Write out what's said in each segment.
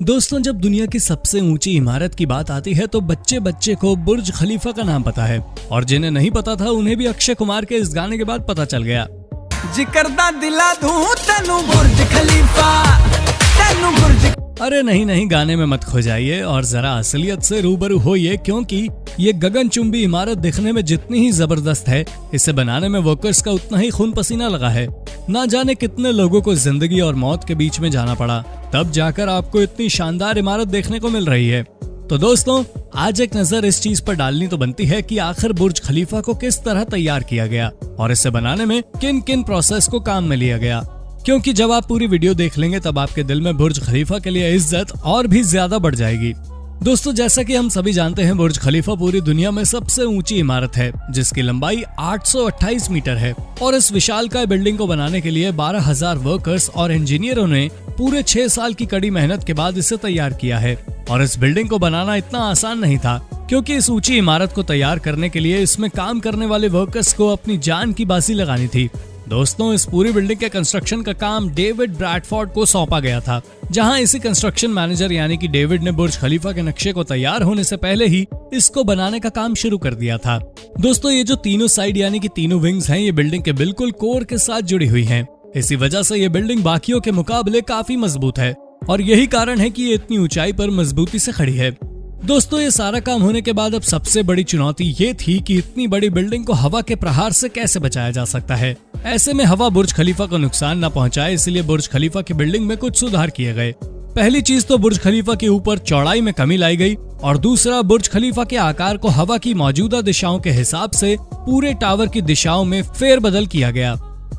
दोस्तों, जब दुनिया की सबसे ऊंची इमारत की बात आती है तो बच्चे बच्चे को बुर्ज खलीफा का नाम पता है, और जिन्हें नहीं पता था उन्हें भी अक्षय कुमार के इस गाने के बाद पता चल गया। जिकरदा दिला दूं तेनू बुर्ज खलीफा, तेनू बुर्ज। अरे नहीं, गाने में मत खो जाइए और जरा असलियत से रूबरू होइए, क्योंकि ये गगनचुंबी इमारत दिखने में जितनी ही जबरदस्त है, इसे बनाने में वर्कर्स का उतना ही खून पसीना लगा है। ना जाने कितने लोगों को जिंदगी और मौत के बीच में जाना पड़ा, तब जाकर आपको इतनी शानदार इमारत देखने को मिल रही है। तो दोस्तों, आज एक नजर इस चीज पर डालनी तो बनती है कि आखिर बुर्ज खलीफा को किस तरह तैयार किया गया और इसे बनाने में किन किन प्रोसेस को काम में लिया गया, क्योंकि जब आप पूरी वीडियो देख लेंगे तब आपके दिल में बुर्ज खलीफा के लिए इज्जत और भी ज्यादा बढ़ जाएगी। दोस्तों, जैसा कि हम सभी जानते हैं, बुर्ज खलीफा पूरी दुनिया में सबसे ऊंची इमारत है, जिसकी लंबाई 828 मीटर है, और इस विशालकाय बिल्डिंग को बनाने के लिए 12,000 वर्कर्स और इंजीनियरों ने पूरे 6 साल की कड़ी मेहनत के बाद इसे तैयार किया है। और इस बिल्डिंग को बनाना इतना आसान नहीं था, क्योंकि इस ऊंची इमारत को तैयार करने के लिए इसमें काम करने वाले वर्कर्स को अपनी जान की बाजी लगानी थी। दोस्तों, इस पूरी बिल्डिंग के कंस्ट्रक्शन का काम डेविड ब्रैडफोर्ड को सौंपा गया था, जहां इसी कंस्ट्रक्शन मैनेजर यानी कि डेविड ने बुर्ज खलीफा के नक्शे को तैयार होने से पहले ही इसको बनाने का काम शुरू कर दिया था। दोस्तों, ये जो तीनों साइड यानी कि तीनों विंग्स हैं, ये बिल्डिंग के बिल्कुल कोर के साथ जुड़ी हुई हैं। इसी वजह से ये बिल्डिंग बाकियों के मुकाबले काफी मजबूत है, और यही कारण है कि ये इतनी ऊंचाई पर मजबूती से खड़ी है। दोस्तों, ये सारा काम होने के बाद अब सबसे बड़ी चुनौती ये थी कि इतनी बड़ी बिल्डिंग को हवा के प्रहार से कैसे बचाया जा सकता है। ऐसे में हवा बुर्ज खलीफा को नुकसान न पहुंचाए, इसलिए बुर्ज खलीफा की बिल्डिंग में कुछ सुधार किए गए। पहली चीज तो बुर्ज खलीफा के ऊपर चौड़ाई में कमी लाई गई, और दूसरा, बुर्ज खलीफा के आकार को हवा की मौजूदा दिशाओं के हिसाब से पूरे टावर की दिशाओं में फेरबदल किया गया।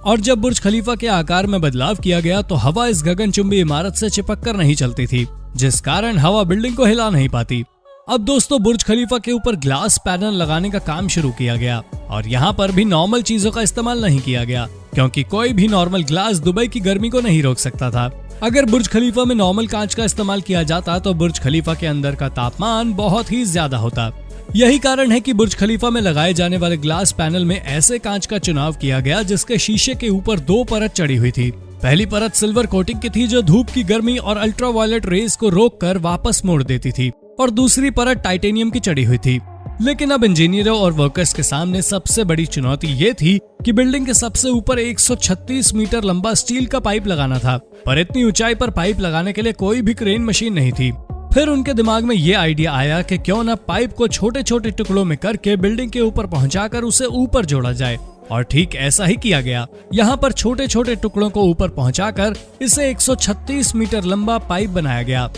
और जब बुर्ज खलीफा के आकार में बदलाव किया गया तो हवा इस गगनचुंबी इमारत से चिपक कर नहीं चलती थी, जिस कारण हवा बिल्डिंग को हिला नहीं पाती। अब दोस्तों, बुर्ज खलीफा के ऊपर ग्लास पैनल लगाने का काम शुरू किया गया, और यहाँ पर भी नॉर्मल चीजों का इस्तेमाल नहीं किया गया, क्योंकि कोई भी नॉर्मल ग्लास दुबई की गर्मी को नहीं रोक सकता था। अगर बुर्ज खलीफा में नॉर्मल कांच का इस्तेमाल किया जाता तो बुर्ज खलीफा के अंदर का तापमान बहुत ही ज्यादा होता। यही कारण है कि बुर्ज खलीफा में लगाए जाने वाले ग्लास पैनल में ऐसे कांच का चुनाव किया गया जिसके शीशे के ऊपर 2 परत चढ़ी हुई थी। पहली परत सिल्वर कोटिंग की थी, जो धूप की गर्मी और अल्ट्रावायलेट रेज को रोककर वापस मोड़ देती थी, और दूसरी परत टाइटेनियम की चढ़ी हुई थी। लेकिन अब इंजीनियरों और वर्कर्स के सामने सबसे बड़ी चुनौती ये थी कि बिल्डिंग के सबसे ऊपर 136 मीटर लंबा स्टील का पाइप लगाना था, पर इतनी ऊंचाई पर पाइप लगाने के लिए कोई भी क्रेन मशीन नहीं थी। फिर उनके दिमाग में ये आइडिया आया कि क्यों न पाइप को छोटे छोटे टुकड़ों में करके बिल्डिंग के ऊपर पहुंचाकर उसे ऊपर जोड़ा जाए, और ठीक ऐसा ही किया गया। यहाँ पर छोटे छोटे टुकड़ों को ऊपर पहुंचाकर इसे 136 मीटर लंबा पाइप बनाया गया।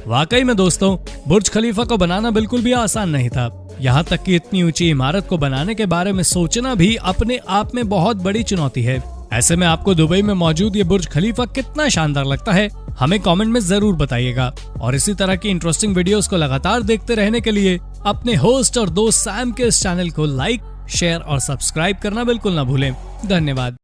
वाकई में दोस्तों, बुर्ज खलीफा को बनाना बिल्कुल भी आसान नहीं था। यहाँ तक कि इतनी ऊंची इमारत को बनाने के बारे में सोचना भी अपने आप में बहुत बड़ी चुनौती है। ऐसे में आपको दुबई में मौजूद ये बुर्ज खलीफा कितना शानदार लगता है, हमें कमेंट में जरूर बताइएगा। और इसी तरह की इंटरेस्टिंग वीडियोस को लगातार देखते रहने के लिए अपने होस्ट और दोस्त सैम के इस चैनल को लाइक, शेयर और सब्सक्राइब करना बिल्कुल ना भूलें। धन्यवाद।